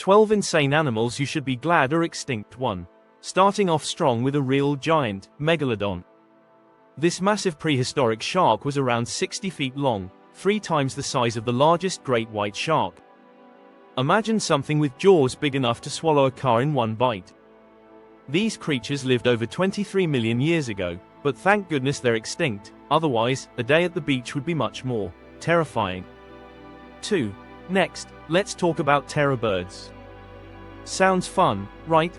12 insane animals you should be glad are extinct. 1. Starting off strong with a real giant, Megalodon. This massive prehistoric shark was around 60 feet long, 3 times the size of the largest great white shark. Imagine something with jaws big enough to swallow a car in one bite. These creatures lived over 23 million years ago, but thank goodness they're extinct, otherwise, a day at the beach would be much more terrifying. 2. Next, let's talk about terror birds. Sounds fun, right?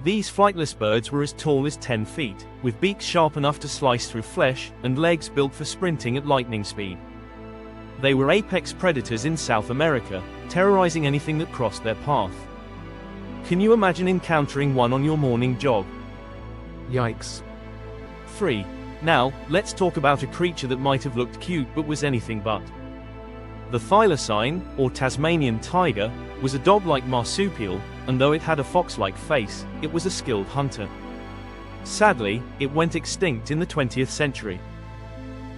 These flightless birds were as tall as 10 feet, with beaks sharp enough to slice through flesh, and legs built for sprinting at lightning speed. They were apex predators in South America, terrorizing anything that crossed their path. Can you imagine encountering one on your morning jog? Yikes. 3. Now, let's talk about a creature that might have looked cute but was anything but. The thylacine, or Tasmanian tiger, was a dog-like marsupial, and though it had a fox-like face, it was a skilled hunter. Sadly, it went extinct in the 20th century.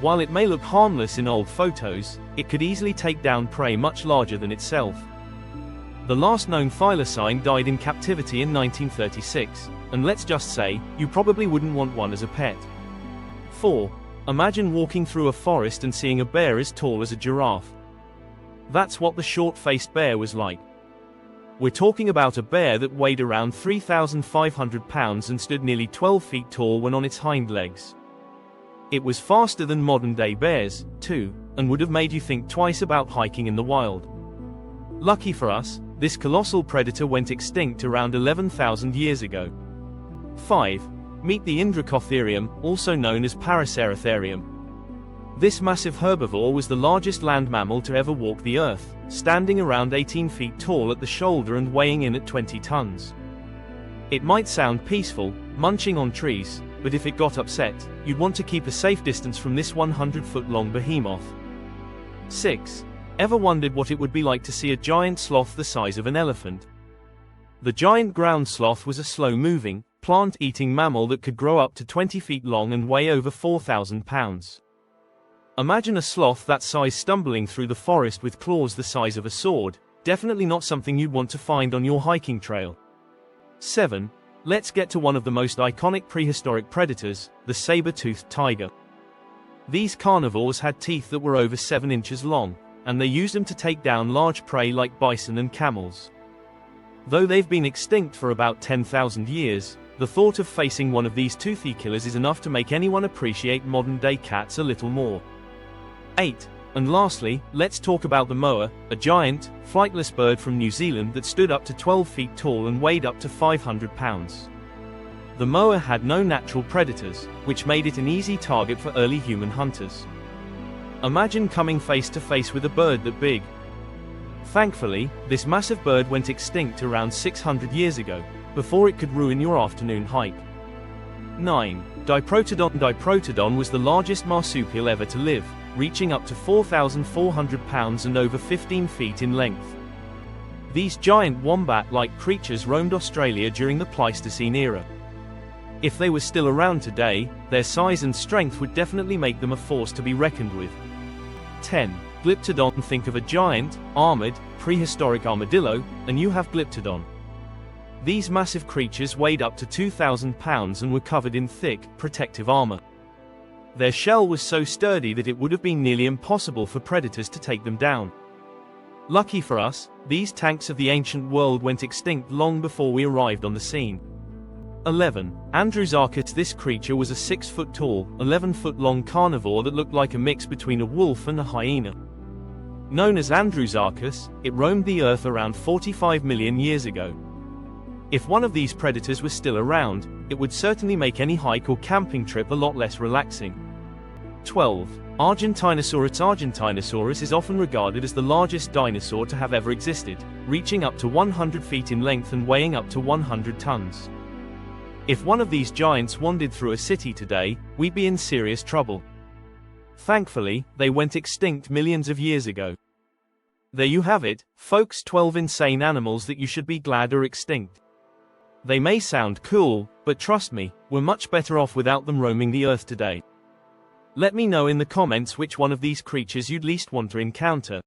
While it may look harmless in old photos, it could easily take down prey much larger than itself. The last known thylacine died in captivity in 1936, and let's just say, you probably wouldn't want one as a pet. 4. Imagine walking through a forest and seeing a bear as tall as a giraffe. That's what the short-faced bear was like. We're talking about a bear that weighed around 3,500 pounds and stood nearly 12 feet tall when on its hind legs. It was faster than modern-day bears, too, and would have made you think twice about hiking in the wild. Lucky for us, this colossal predator went extinct around 11,000 years ago. 5. Meet the Indracotherium, also known as Paraceratherium. This massive herbivore was the largest land mammal to ever walk the earth, standing around 18 feet tall at the shoulder and weighing in at 20 tons. It might sound peaceful, munching on trees, but if it got upset, you'd want to keep a safe distance from this 100-foot-long behemoth. 6. Ever wondered what it would be like to see a giant sloth the size of an elephant? The giant ground sloth was a slow-moving, plant-eating mammal that could grow up to 20 feet long and weigh over 4,000 pounds. Imagine a sloth that size stumbling through the forest with claws the size of a sword, definitely not something you'd want to find on your hiking trail. 7. Let's get to one of the most iconic prehistoric predators, the saber-toothed tiger. These carnivores had teeth that were over 7 inches long, and they used them to take down large prey like bison and camels. Though they've been extinct for about 10,000 years, the thought of facing one of these toothy killers is enough to make anyone appreciate modern-day cats a little more. 8. And lastly, let's talk about the moa, a giant, flightless bird from New Zealand that stood up to 12 feet tall and weighed up to 500 pounds. The moa had no natural predators, which made it an easy target for early human hunters. Imagine coming face to face with a bird that big. Thankfully, this massive bird went extinct around 600 years ago, before it could ruin your afternoon hike. 9. Diprotodon. Diprotodon was the largest marsupial ever to live, reaching up to 4,400 pounds and over 15 feet in length. These giant wombat-like creatures roamed Australia during the Pleistocene era. If they were still around today, their size and strength would definitely make them a force to be reckoned with. 10. Glyptodon. Think of a giant, armored, prehistoric armadillo, and you have Glyptodon. These massive creatures weighed up to 2,000 pounds and were covered in thick, protective armor. Their shell was so sturdy that it would have been nearly impossible for predators to take them down. Lucky for us, these tanks of the ancient world went extinct long before we arrived on the scene. 11. Andrewsarchus. This creature was a 6-foot-tall, 11-foot-long carnivore that looked like a mix between a wolf and a hyena. Known as Andrewsarchus, it roamed the earth around 45 million years ago. If one of these predators was still around, it would certainly make any hike or camping trip a lot less relaxing. 12. Argentinosaurus. Argentinosaurus is often regarded as the largest dinosaur to have ever existed, reaching up to 100 feet in length and weighing up to 100 tons. If one of these giants wandered through a city today, we'd be in serious trouble. Thankfully, they went extinct millions of years ago. There you have it, folks. 12 insane animals that you should be glad are extinct. They may sound cool, but trust me, we're much better off without them roaming the earth today. Let me know in the comments which one of these creatures you'd least want to encounter.